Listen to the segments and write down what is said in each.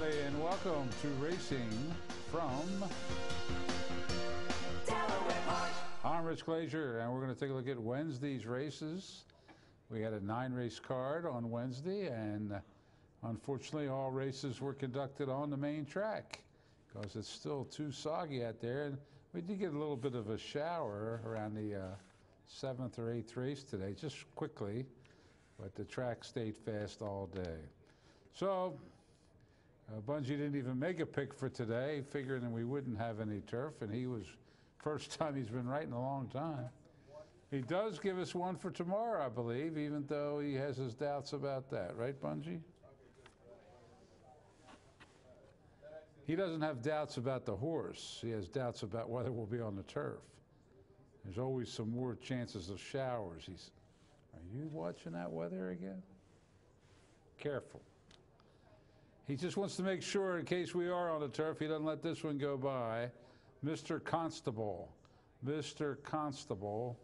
everybody, and welcome to Racing from Delaware Park. I'm Rich Glazier, and we're going to take a look at Wednesday's races. We had a 9-race card on Wednesday, and unfortunately all races were conducted on the main track because it's still too soggy out there. And we did get a little bit of a shower around the 7th or 8th race today, just quickly, but the track stayed fast all day. So Bungie didn't even make a pick for today, figuring that we wouldn't have any turf, and he was first time he's been right in a long time. He does give us one for tomorrow, I believe, even though he has his doubts about that, right, Bungie? He doesn't have doubts about the horse. He has doubts about whether we'll be on the turf. There's always some more chances of showers. Are you watching that weather again? Careful. He just wants to make sure, in case we are on the turf, he doesn't let this one go by. Mr. Constable. Mr. Constable.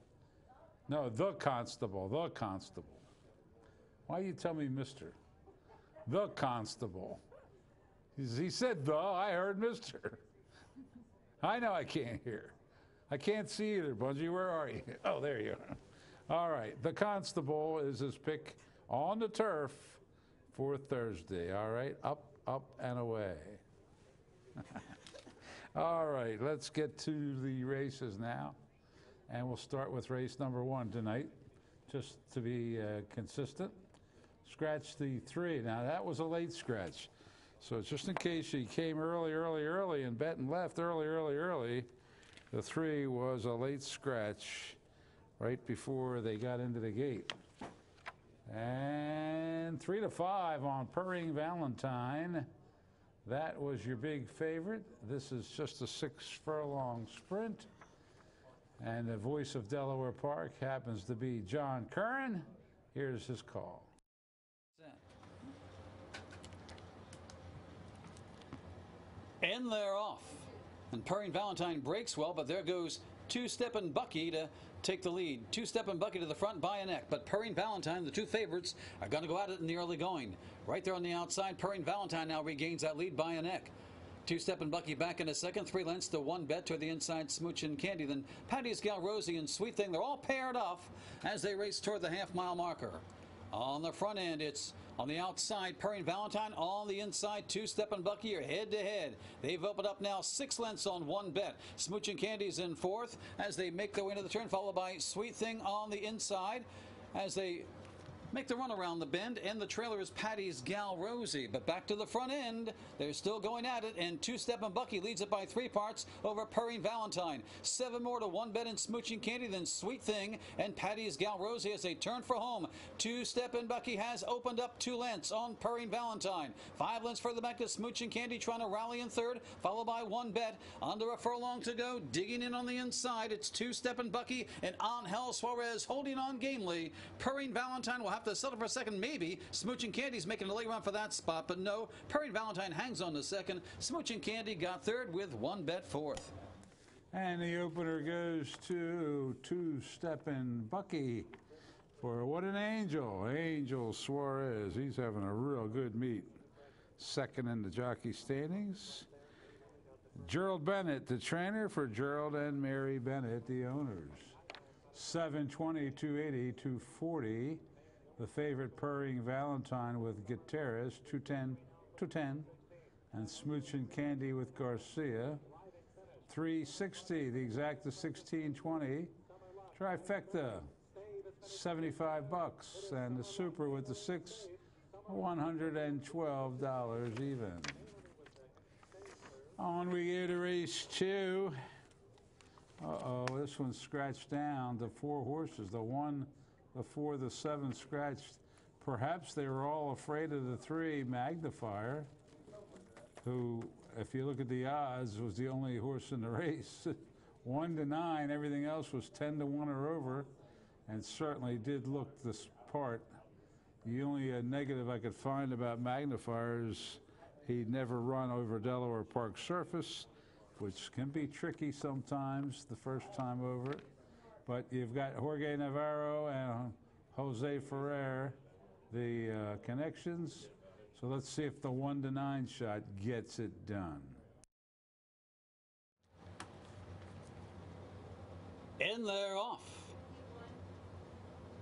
No, the Constable. The Constable. Why you tell me Mr.? The Constable. He said the. I heard Mr. I know I can't hear. I can't see either, Bungie. Where are you? Oh, there you are. All right. The Constable is his pick on the turf for Thursday. All right, up, up, and away. All right, let's get to the races now. And we'll start with race number 1 tonight, just to be consistent. Scratch the 3. Now, that was a late scratch. So just in case you came early, and bet and left early, the 3 was a late scratch right before they got into the gate. And 3 to 5 on Purring Valentine. That was your big favorite. This is just a 6-furlong sprint. And the voice of Delaware Park happens to be John Curran. Here's his call. And they're off. And Purring Valentine breaks well, but there goes Two-Steppin' Bucky to take the lead. Two-Steppin' Bucky to the front by a neck, but Purring Valentine, the two favorites, are going to go at it in the early going. Right there on the outside, Purring Valentine now regains that lead by a neck. Two-Steppin' Bucky back in a second, 3 lengths to 1 bet to the inside, Smoochin' Candy. Then Patty's Gal Rosie and Sweet Thing, they're all paired off as they race toward the half-mile marker. On the front end, it's on the outside, Purring Valentine. On the inside, Two-Steppin' Bucky are head-to-head. They've opened up now 6 lengths on 1 bet. Smoochin' Candy's in 4th as they make their way into the turn, followed by Sweet Thing on the inside as they make the run around the bend, and the trailer is Patty's Gal Rosie. But back to the front end, they're still going at it, and Two-Steppin' Bucky leads it by 3 parts over Purring Valentine. 7 more to 1 bet in Smoochin' Candy, then Sweet Thing and Patty's Gal Rosie as they turn for home. Two-Steppin' Bucky has opened up 2 lengths on Purring Valentine. 5 lengths further back to Smoochin' Candy, trying to rally in 3rd, followed by 1 bet. Under a furlong to go, digging in on the inside, it's Two-Steppin' Bucky and Angel Suarez holding on gamely. Purring Valentine will have to settle for a second, maybe. Smoochin' Candy's making a late run for that spot, but no. Purring Valentine hangs on to 2nd. Smoochin' Candy got 3rd with 1 bet 4th. And the opener goes to Two-Steppin' Bucky for What an Angel. Angel Suarez. He's having a real good meet. 2nd in the jockey standings. Gerald Bennett, the trainer for Gerald and Mary Bennett, the owners. 720, 280, 240. The favorite Purring Valentine with Gutierrez, 210, 210. And Smoochin' Candy with Garcia, 360. The exact is 1620. Trifecta, $75. And the super with the 6, $112 even. On we go to race 2. This one's scratched down to 4 horses. The 1, the 4, the 7 scratched. Perhaps they were all afraid of the 3, Magnifier, who, if you look at the odds, was the only horse in the race. 1 to 9, everything else was 10 to 1 or over, and certainly did look this part. The only negative I could find about Magnifier is he'd never run over Delaware Park surface, which can be tricky sometimes the first time over it. But you've got Jorge Navarro and Jose Ferrer, the connections. So let's see if the 1-9 shot gets it done. In there, off.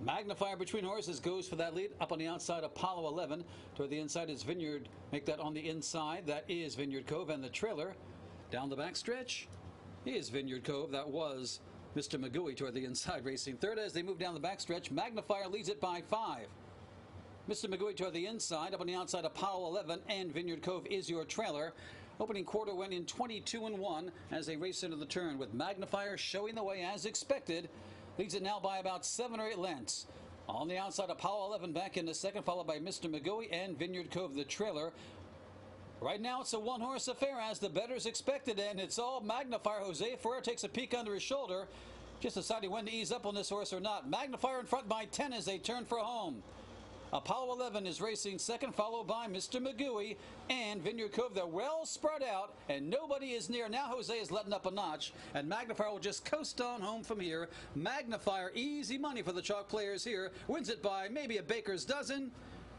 Magnifier between horses goes for that lead. Up on the outside, Apollo 11. Toward the inside is Vineyard. Make that on the inside. That is Vineyard Cove. And the trailer down the back stretch is Vineyard Cove. That was Mr. Magooey toward the inside, racing third. As they move down the back stretch, Magnifier leads it by 5. Mr. Magooey toward the inside. Up on the outside, Apollo 11 and Vineyard Cove is your trailer. Opening quarter went in 22-1 as they race into the turn, with Magnifier showing the way as expected. Leads it now by about 7 or 8 lengths. On the outside, Apollo 11 back in the second, followed by Mr. Magooey and Vineyard Cove, the trailer. Right now, it's a one-horse affair as the bettors expected, and it's all Magnifier. Jose Ferrer takes a peek under his shoulder, just deciding when to ease up on this horse or not. Magnifier in front by 10 as they turn for home. Apollo 11 is racing second, followed by Mr. Magooey and Vineyard Cove. They're well spread out, and nobody is near. Now Jose is letting up a notch, and Magnifier will just coast on home from here. Magnifier, easy money for the chalk players here. Wins it by maybe a baker's dozen.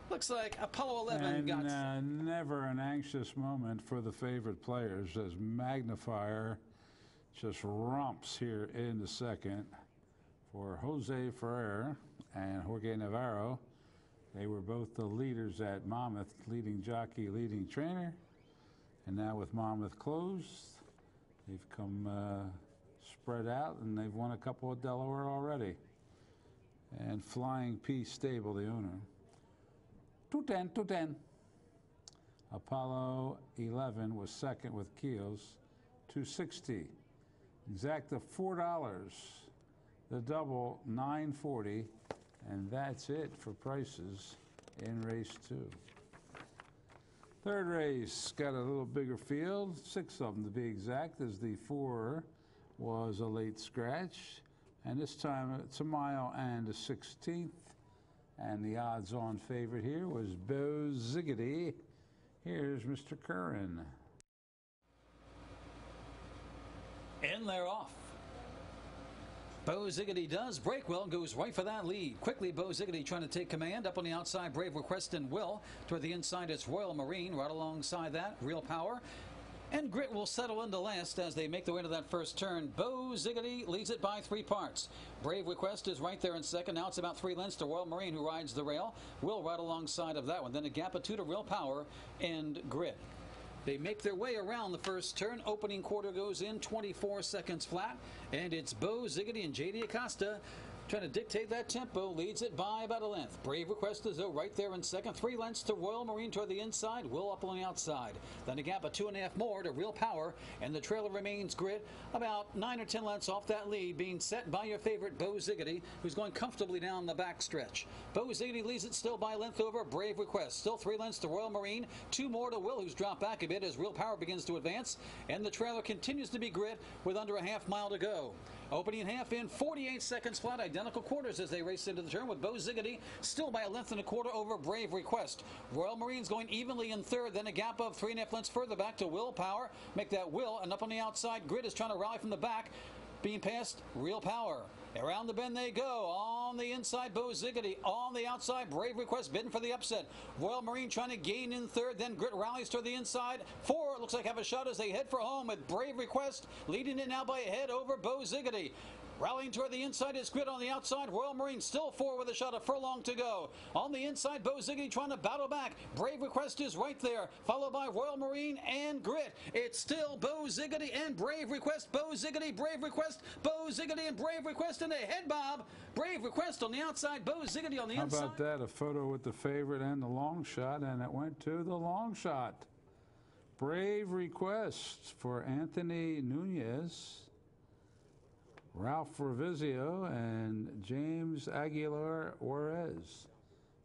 Looks like Apollo 11 got... never an anxious moment for the favorite players as Magnifier just romps here in the second for Jose Ferrer and Jorge Navarro. They were both the leaders at Monmouth, leading jockey, leading trainer. And now with Monmouth closed, they've come spread out, and they've won a couple at Delaware already. And Flying Peace Stable, the owner. 210, 210. Apollo 11 was second with Keels, 260. Exacta $4. The double, $9.40. And that's it for prices in race 2. Third race got a little bigger field, 6 of them to be exact, as the 4 was a late scratch. And this time it's a mile and a 16th. And the odds-on favorite here was Bo Ziggity. Here's Mr. Curran. And they're off. Bo Ziggity does break well and goes right for that lead. Quickly, Bo Ziggity trying to take command. Up on the outside, Brave Request and Will. Toward the inside, it's Royal Marine. Right alongside that, Real Power. And Grit will settle into last as they make their way to that first turn. Bo Ziggity leads it by 3 parts. Brave Request is right there in second. Now it's about 3 lengths to Royal Marine, who rides the rail. Will right alongside of that one. Then a gap of 2 to Real Power and Grit. They make their way around the first turn. Opening quarter goes in 24 seconds flat. And it's Bo Ziggity and J.D. Acosta trying to dictate that tempo. Leads it by about a length. Brave Request is though right there in second. 3 lengths to Royal Marine toward the inside. Will up on the outside. Then a gap of 2.5 more to Real Power. And the trailer remains Grit. About 9 or 10 lengths off that lead, being set by your favorite Bo Ziggity, who's going comfortably down the back stretch. Bo Ziggity leads it still by a length over Brave Request. Still 3 lengths to Royal Marine. 2 more to Will, who's dropped back a bit as Real Power begins to advance. And the trailer continues to be Grit with under a half mile to go. Opening half in 48 seconds flat, identical quarters as they race into the turn, with Bo Ziggity still by a length and a quarter over Brave Request. Royal Marine's going evenly in third, then a gap of 3.5 lengths further back to Will Power. Make that Will, and up on the outside, Grit is trying to rally from the back, being passed Real Power. Around the bend they go. On the inside, Bo Ziggity. On the outside, Brave Request bidding for the upset. Royal Marine trying to gain in third. Then Grit rallies to the inside. 4 looks like have a shot as they head for home, with Brave Request leading it now by a head over Bo Ziggity. Rallying toward the inside is Grit on the outside. Royal Marine still 4 with a shot, a furlong to go. On the inside, Bo Ziggity trying to battle back. Brave Request is right there, followed by Royal Marine and Grit. It's still Bo Ziggity and Brave Request. Bo Ziggity, Brave Request, Bo Ziggity and Brave Request in the head bob. Brave Request on the outside, Bo Ziggity on the inside. How about that? A photo with the favorite and the long shot, and it went to the long shot. Brave Request for Anthony Nunez, Ralph Ravizio, and James Aguilar Juarez.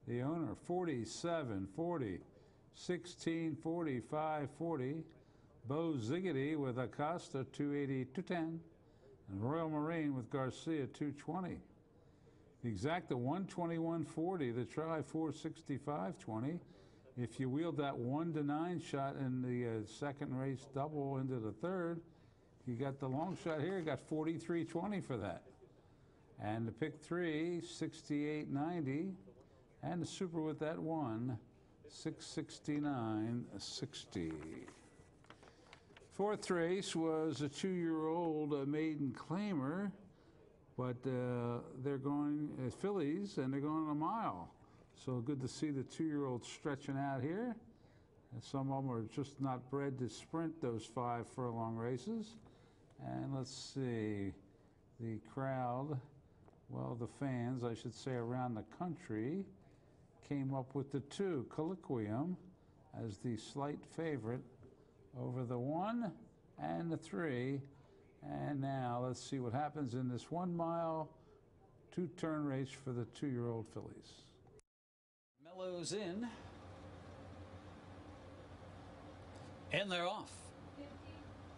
The owner, 47, 40, 16, 45, 40. Bo Ziggity with Acosta, 280, 210. And Royal Marine with Garcia, 220. The exacta 121.40, the try 465.20. If you wheeled that 1-9 shot in the second race double into the third, you got the long shot here, you got 43.20 for that. And the pick 3, 68.90. And the super with that 1, 669.60. Fourth race was a 2-year-old maiden claimer, but they're going fillies, and they're going a mile. So good to see the 2-year-olds stretching out here. And some of them are just not bred to sprint those 5 furlong races. And let's see, the crowd, well, the fans, I should say, around the country came up with the 2, Colloquium, as the slight favorite over the 1 and the 3. And now let's see what happens in this 1 mile, 2-turn race for the 2-year-old fillies. Mellows in. And they're off.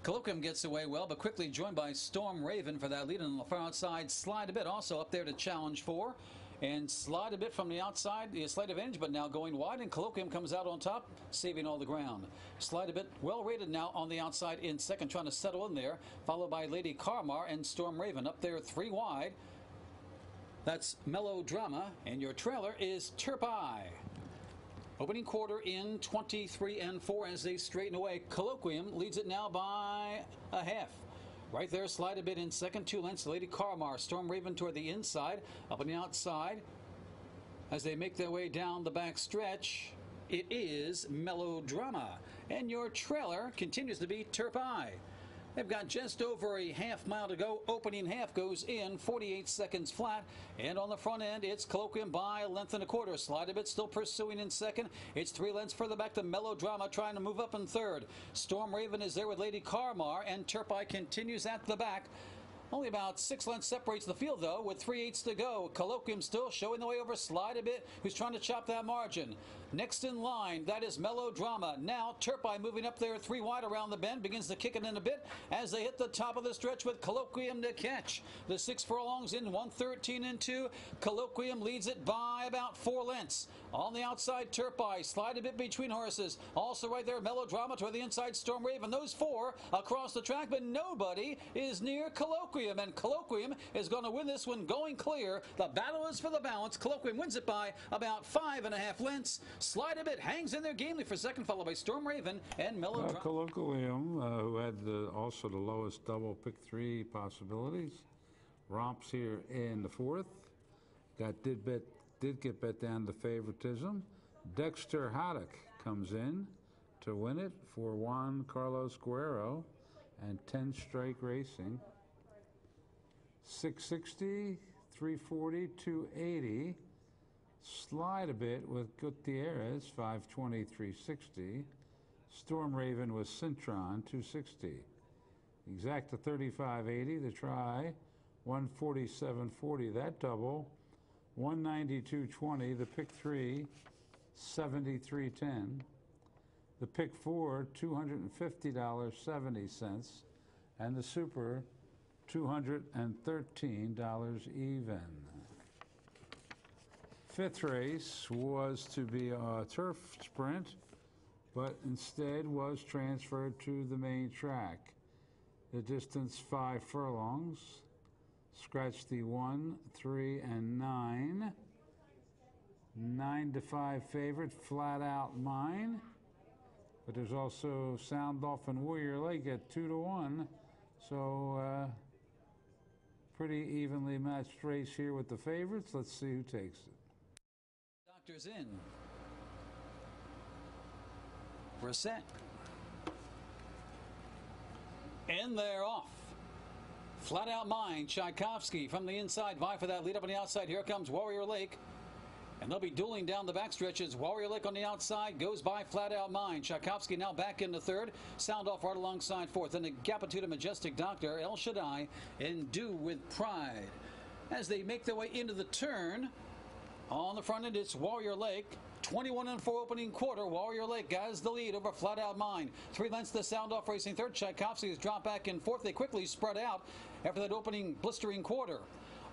Colloquium gets away well, but quickly joined by Storm Raven for that lead. And on the far outside, Slide a Bit also up there to challenge for. And Slide a Bit from the outside, the slight advantage, but now going wide. And Colloquium comes out on top, saving all the ground. Slide a Bit well rated now on the outside in second, trying to settle in there. Followed by Lady Carmar and Storm Raven up there 3 wide. That's Melodrama. And your trailer is Turpai. Opening quarter in 23 and 4 as they straighten away. Colloquium leads it now by a half. Right there, Slide a Bit in second, 2 lengths. Lady Carmar, Storm Raven toward the inside, up on the outside. As they make their way down the back stretch, it is Melodrama. And your trailer continues to be Turpai. They've got just over a half mile to go. Opening half goes in 48 seconds flat. And on the front end, it's Colloquium by a length and a quarter. Slide a Bit still pursuing in second. It's 3 lengths further back to Melodrama trying to move up in third. Storm Raven is there with Lady Carmar, and Turpai continues at the back. Only about 6 lengths separates the field, though, with 3/8 to go. Colloquium still showing the way over Slide a Bit, who's trying to chop that margin. Next in line, that is Melodrama. Now, Turpai moving up there 3 wide around the bend, begins to kick it in a bit as they hit the top of the stretch with Colloquium to catch. The 6 furlongs in 1:13 and 2. Colloquium leads it by about 4 lengths. On the outside, Turpai, Slide a Bit between horses. Also right there, Melodrama toward the inside, Storm Raven. Those 4 across the track, but nobody is near Colloquium. And Colloquium is going to win this one going clear. The battle is for the balance. Colloquium wins it by about 5.5 lengths. Slide a Bit hangs in there gamely for second, followed by Storm Raven and Melodrama. Colloquium, who had also the lowest double pick 3 possibilities, romps here in the 4th. Did get bet down to favoritism. Dexter Haddock comes in to win it for Juan Carlos Guerrero and 10 Strike Racing. 660, 340, 280. Slide a Bit with Gutierrez, 520, 360. Storm Raven with Cintron, 260. Exacta 35.80, the try, 147.40, that double, 192.20, the pick 3, 73.10. The pick 4, $250.70, and the super, $213 even. 5th race was to be a turf sprint, but instead was transferred to the main track. The distance 5 furlongs. Scratch the 1, 3, and 9. 9 to 5 favorite, Flat Out Mine. But there's also Sound Off and Warrior Lake at 2 to 1. So pretty evenly matched race here with the favorites. Let's see who takes it. Doctors in. We're set. And they're off. Flat Out Mine, Tchaikovsky from the inside, vie for that lead up on the outside. Here comes Warrior Lake. And they'll be dueling down the back stretches. Warrior Lake on the outside goes by Flat Out Mine. Tchaikovsky now back in the 3rd. Sound Off right alongside 4th. Then the Gapitude Majestic Doctor, El Shaddai, and Do With Pride. As they make their way into the turn, on the front end, it's Warrior Lake. 21 and 4 opening quarter. Warrior Lake has the lead over Flat Out Mine. 3 lengths to Sound Off racing 3rd. Tchaikovsky has dropped back in 4th. They quickly spread out after that opening blistering quarter.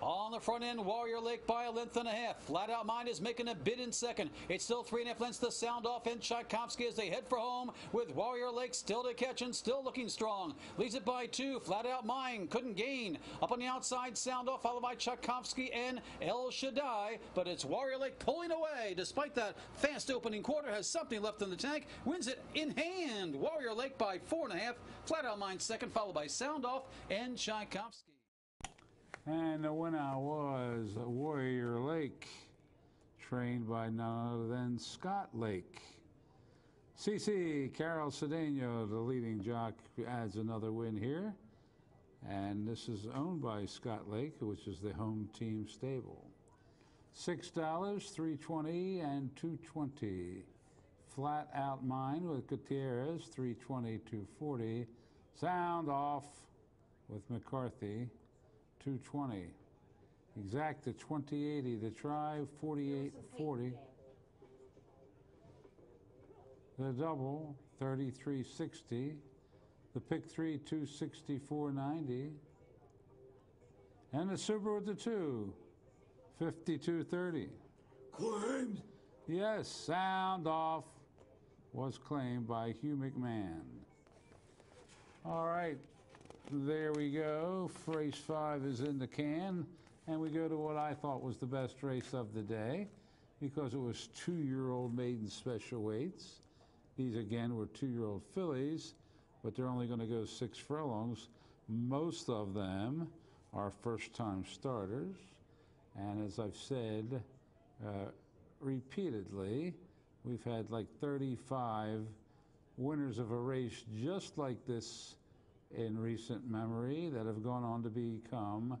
On the front end, Warrior Lake by a length and a half. Flat Out Mind is making a bid in second. It's still 3.5 lengths to Sound Off and Tchaikovsky as they head for home, with Warrior Lake still to catch and still looking strong. Leads it by 2. Flat Out Mind couldn't gain. Up on the outside, Sound Off, followed by Tchaikovsky and El Shaddai. But it's Warrior Lake pulling away. Despite that fast opening quarter, has something left in the tank. Wins it in hand. Warrior Lake by 4.5. Flat Out Mind second, followed by Sound Off and Tchaikovsky. And the winner was Warrior Lake, trained by none other than Scott Lake. CC Carol Cedeno, the leading jock, adds another win here. And this is owned by Scott Lake, which is the home team stable. $6, $3.20, and $2.20. Flat Out Mind with Gutierrez, $3.20, $2.40. Sound Off with McCarthy, $2.20. Exacta $20.80. The Tribe $48.40. The Double $33.60. The Pick 3 $264.90. And the Super with the 2 $52.30. Claimed. Yes, Sound Off was claimed by Hugh McMahon. All right. There we go. Race 5 is in the can. And we go to what I thought was the best race of the day, because it was 2-year-old maiden special weights. These, again, were 2-year-old fillies, but they're only going to go 6 furlongs. Most of them are first-time starters. And as I've said repeatedly, we've had like 35 winners of a race just like this in recent memory that have gone on to become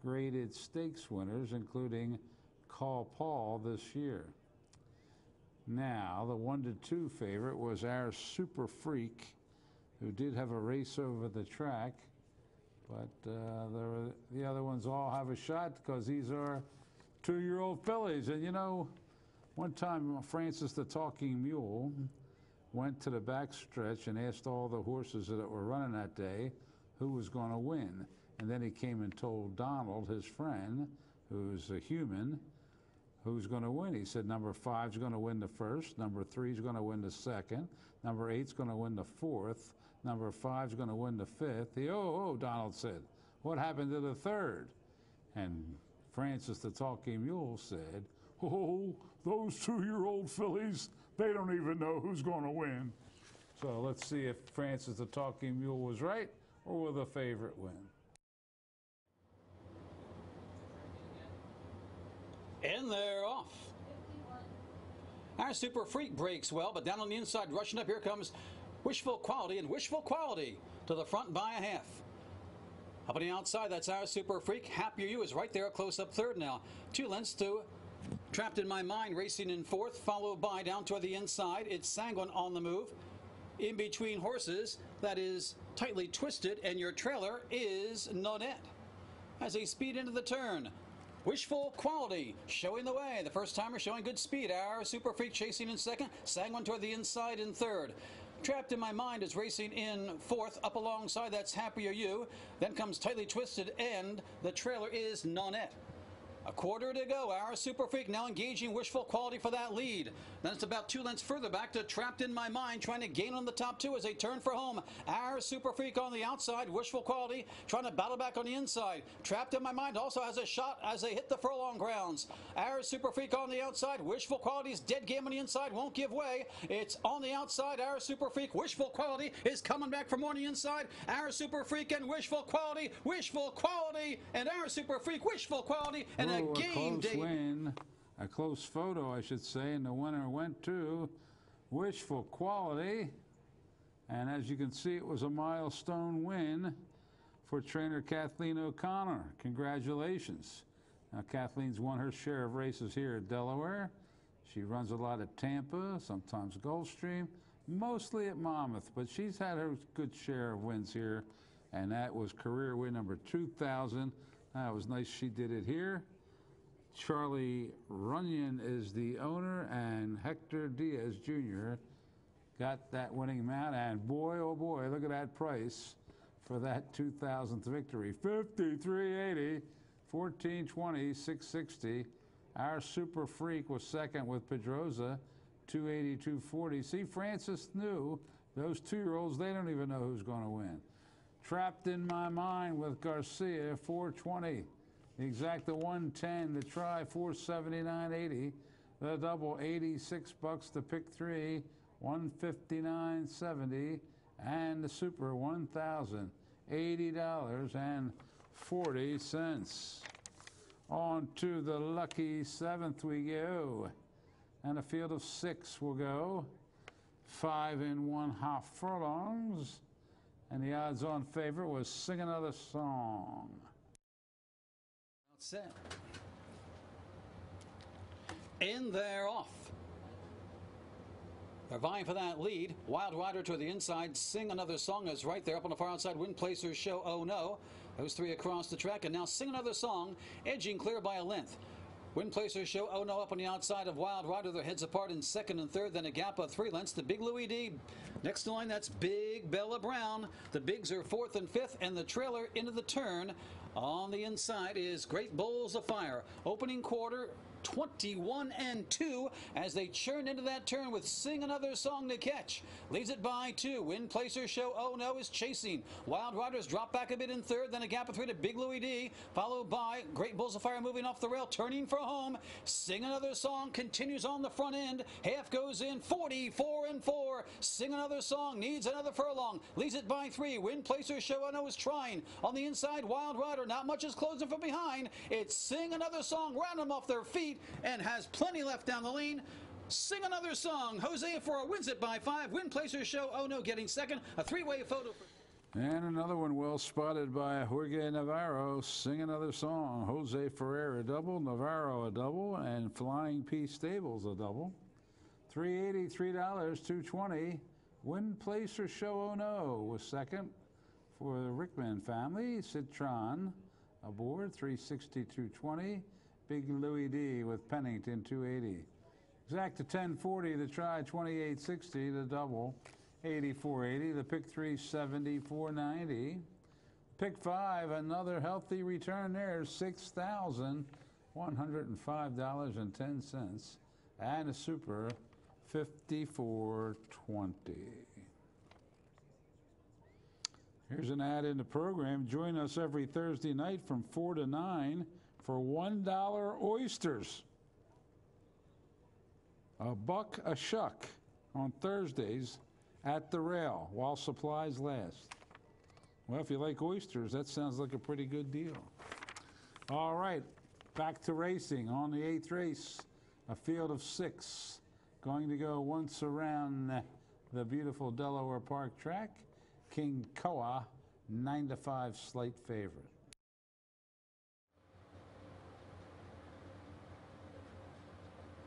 graded stakes winners, including Call Paul this year. Now, the 1-2 favorite was our Super Freak, who did have a race over the track, but the other ones all have a shot because these are 2-year-old fillies. And you know, one time Francis the Talking Mule went to the backstretch and asked all the horses that were running that day who was going to win. And then he came and told Donald, his friend, who's a human, who's going to win. He said number 5 is going to win the first, number 3 is going to win the second, number 8 is going to win the fourth, number 5 is going to win the fifth. Donald said, what happened to the third? And Francis the Talking Mule said, oh, those 2-year-old fillies, they don't even know who's going to win. So let's see if Francis the Talking Mule was right, or will the favorite win? And they're off. Our Super Freak breaks well, but down on the inside, rushing up, here comes Wishful Quality, and Wishful Quality to the front by a half. Up on the outside, that's our Super Freak. Happier You is right there, close up third now. 2 lengths to Trapped in My Mind, racing in fourth, followed by down toward the inside. It's Sanguine on the move. In between horses, that is Tightly Twisted, and your trailer is Nonette. As they speed into the turn, Wishful Quality showing the way. The first timer showing good speed. Our Super Freak chasing in second. Sanguine toward the inside in third. Trapped in My Mind is racing in fourth. Up alongside, that's Happier You. Then comes Tightly Twisted, and the trailer is Nonette. A quarter to go. Our Super Freak now engaging Wishful Quality for that lead. Then it's about 2 lengths further back to Trapped in My Mind, trying to gain on the top 2 as they turn for home. Our Super Freak on the outside. Wishful Quality trying to battle back on the inside. Trapped in My Mind also has a shot as they hit the furlong grounds. Our Super Freak on the outside. Wishful Quality's dead game on the inside. Won't give way. It's on the outside. Our Super Freak. Wishful Quality is coming back from on the inside. Our Super Freak and Wishful Quality. Wishful Quality and our Super Freak. Wishful Quality. And a game close win, a close photo, I should say, and the winner went to Wishful Quality. And as you can see, it was a milestone win for trainer Kathleen O'Connor. Congratulations. Now, Kathleen's won her share of races here at Delaware. She runs a lot at Tampa, sometimes Gulfstream, mostly at Monmouth, but she's had her good share of wins here, and that was career win number 2,000. That was nice she did it here. Charlie Runyon is the owner, and Hector Diaz Jr. got that winning mount, and boy, oh boy, look at that price for that 2,000th victory. $53.80 1420, 660. Our Super Freak was second with Pedroza, 280, 240. See, Francis knew those 2-year-olds, they don't even know who's going to win. Trapped in My Mind with Garcia, 420. The Exacta 110, the try, 479.80. The double, $86. The pick 3, 159.70. And the super, $1,080.40. On to the lucky 7th we go. And a field of 6 will go. 5 1/2 furlongs. And the odds-on favorite was Sing Another Song. Set. In they're off. They're vying for that lead. Wild Rider to the inside. Sing Another Song is right there up on the far outside. Wind Placers Show Oh No. Those 3 across the track. And now Sing Another Song edging clear by a length. Wind Placers Show Oh No up on the outside of Wild Rider. Their heads apart in second and third. Then a gap of 3 lengths to Big Louie D. Next in line, that's Big Bella Brown. The Bigs are 4th and 5th. And the trailer into the turn. On the inside is Great Bulls of Fire. Opening quarter, 21 and 2 as they churn into that turn with Sing Another Song to catch. Leads it by 2. Wind Placers Show Oh No is chasing. Wild Riders drop back a bit in third, then a gap of 3 to Big Louie D, followed by Great Bulls of Fire moving off the rail, turning for home. Sing Another Song continues on the front end. Half goes in, 44 and 4. Sing Another Song needs another furlong. Leads it by 3. Wind Placers Show Oh No is trying. On the inside, Wild Rider, not much is closing from behind. It's Sing Another Song, round them off their feet, and has plenty left down the lane. Sing Another Song. Jose Fora wins it by 5. Wind Placers Show Oh No getting second. A 3-way photo. And another one well spotted by Jorge Navarro. Sing Another Song. Jose Ferrer a double, Navarro a double, and Flying P Stables a double. $3.80, $2.20. Wind Placers Show Oh No was second for the Rickman family. Citron aboard, $3.60, $2.20. Big Louie D with Pennington, $2.80. Exacta 1040, the try, $28.60. The double, $84.80. The pick 3, $74.90. Pick 5, another healthy return there, $6,105.10. And a super, $54.20. Here's an ad in the program. Join us every Thursday night from 4 to 9 for $1 oysters. $1 a shuck on Thursdays at the rail while supplies last. Well, if you like oysters, that sounds like a pretty good deal. All right, back to racing on the 8th race. A field of 6 going to go once around the beautiful Delaware Park track. King Koa, 9-5 slight favorite.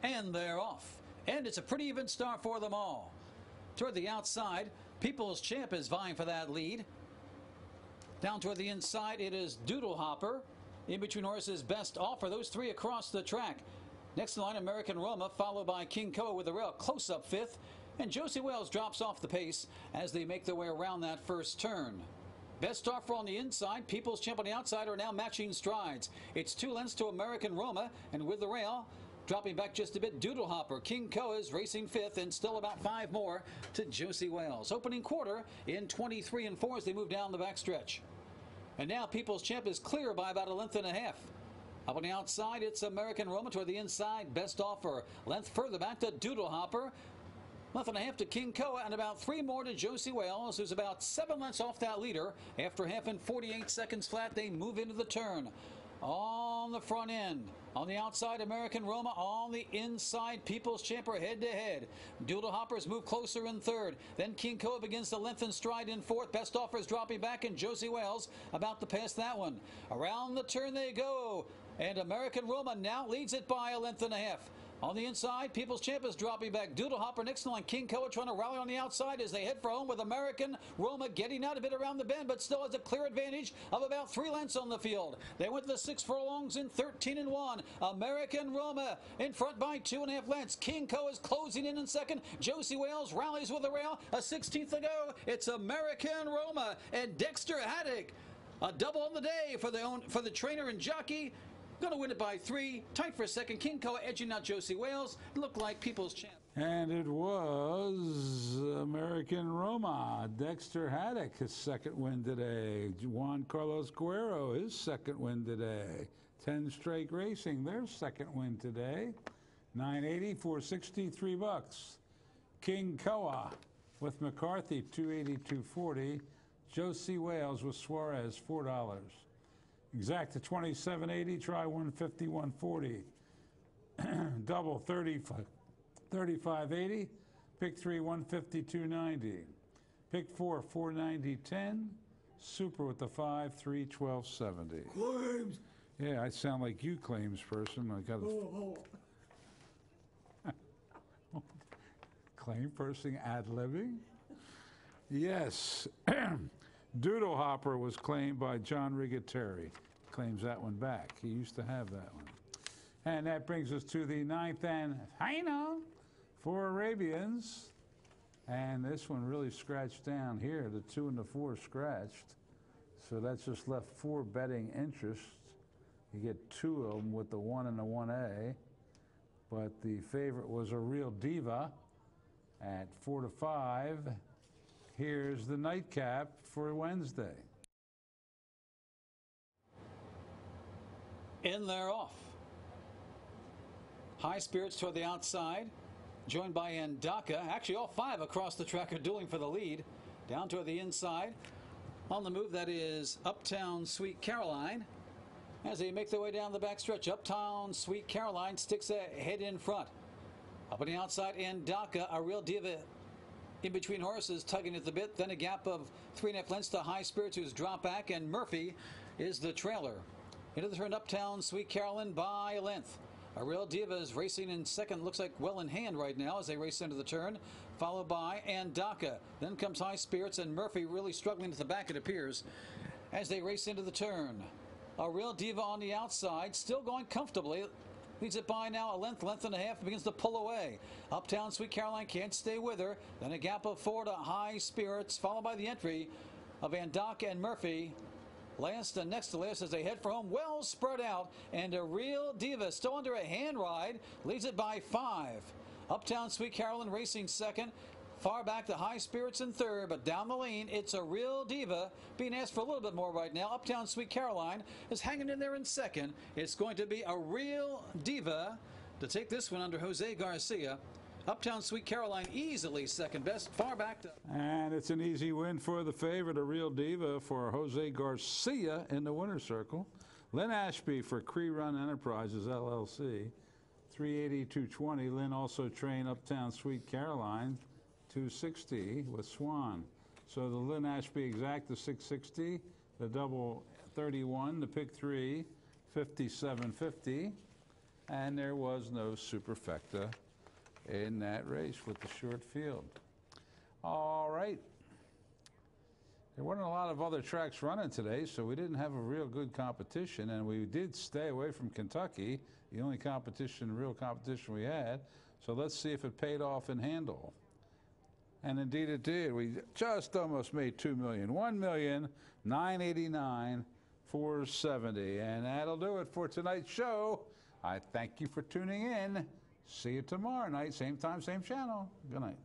And they're off. And it's a pretty even start for them all. Toward the outside, People's Champ is vying for that lead. Down toward the inside, it is Doodle Hopper. In between horses, Best Offer. Those 3 across the track. Next in line, American Roma, followed by King Koa with the rail close up 5th. And Josie Wales drops off the pace as they make their way around that first turn. Best Offer on the inside, People's Champ on the outside are now matching strides. It's 2 lengths to American Roma, and with the rail, dropping back just a bit, Doodle Hopper. King Koa is racing 5th, and still about 5 more to Josie Wales. Opening quarter in 23 and 4 as they move down the backstretch. And now People's Champ is clear by about 1.5 lengths. Up on the outside, it's American Roma. Toward the inside, Best Offer. Length further back to Doodle Hopper. 1.5 lengths to King Koa, and about 3 more to Josie Wales, who's about 7 lengths off that leader. After half and 48 seconds flat, they move into the turn. On the front end. On the outside, American Roma. On the inside, People's Champ are head-to-head. Doodle Hoppers move closer in 3rd. Then King Koa begins to lengthen stride in 4th. Best Offer is dropping back, and Josie Wales about to pass that one. Around the turn they go. And American Roma now leads it by 1.5 lengths. On the inside, People's Champ is dropping back. Doodle Hopper next to line. King Koa trying to rally on the outside as they head for home with American Roma getting out a bit around the bend, but still has a clear advantage of about 3 lengths on the field. They went to the 6 furlongs in 13 and 1. American Roma in front by 2.5 lengths. King Koa is closing in 2nd. Josie Wales rallies with the rail. A 16th to go. It's American Roma and Dexter Haddock A double on the day for the trainer and jockey. Going to win it by 3. Tight for a second. King Koa edging out Josie Wales. Looked like People's Champ. And it was American Roma. Dexter Haddock, his second win today. Juan Carlos Guerrero, his second win today. 10 Straight Racing, their second win today. 980, 463 bucks. King Koa with McCarthy, 280, 240. Josie Wales with Suarez, $4. Exacta 2780, try 150, 140. Double 3580. Pick 3, 150, 290. Pick 4, 490, 10. Super with the 5, 3, 12, 70. Claims. Yeah, I sound like you claims person. I got a claim person ad-libbing. Yes. Doodle Hopper was claimed by John Rigateri. Claims that one back. He used to have that one. And that brings us to the 9th and final for Arabians. And this one really scratched down here. The 2 and the 4 scratched. So that's just left 4 betting interests. You get 2 of them with the 1 and the 1A. But the favorite was a Real Diva at 4 to 5. Here's the nightcap for Wednesday. In there off. High Spirits toward the outside, joined by Andaka. Actually, all 5 across the track are dueling for the lead. Down toward the inside. On the move, that is Uptown Sweet Caroline. As they make their way down the backstretch, Uptown Sweet Caroline sticks a head in front. Up on the outside, Andaka, a Real Diva in between horses, tugging at the bit. Then a gap of 3.5 lengths to High Spirits, who's dropped back, and Murphy is the trailer. Into the turn, Uptown Sweet Caroline by a length. A Real Diva is racing in second, looks like well in hand right now as they race into the turn, followed by Andaka. Then comes High Spirits, and Murphy really struggling at the back, it appears, as they race into the turn. A Real Diva on the outside, still going comfortably. Leads it by now a length and a half, begins to pull away. Uptown Sweet Caroline can't stay with her. Then a gap of 4 to High Spirits, followed by the entry of Andaka and Murphy. Last and next to last as they head for home, well spread out, and a Real Diva still under a hand ride, leads it by 5. Uptown Sweet Caroline racing second. Far back to High Spirits in third, but down the lane, it's a Real Diva being asked for a little bit more right now. Uptown Sweet Caroline is hanging in there in second. It's going to be a Real Diva to take this one under Jose Garcia. Uptown Sweet Caroline easily second best, far back to... And it's an easy win for the favorite, a Real Diva for Jose Garcia in the winner's circle. Lynn Ashby for Cree Run Enterprises, LLC, 380, 220. Lynn also trained Uptown Sweet Caroline, 260 with Swan. So the Lynn Ashby Exacta 660, the double 31, the pick 3, 57.50, and there was no superfecta in that race with the short field. All right. There weren't a lot of other tracks running today, so we didn't have a real good competition, and we did stay away from Kentucky, the only real competition we had. So let's see if it paid off in Handle. And indeed it did. We just almost made $2 million. $1,989,470. And that'll do it for tonight's show. I thank you for tuning in. See you tomorrow night, same time, same channel. Good night.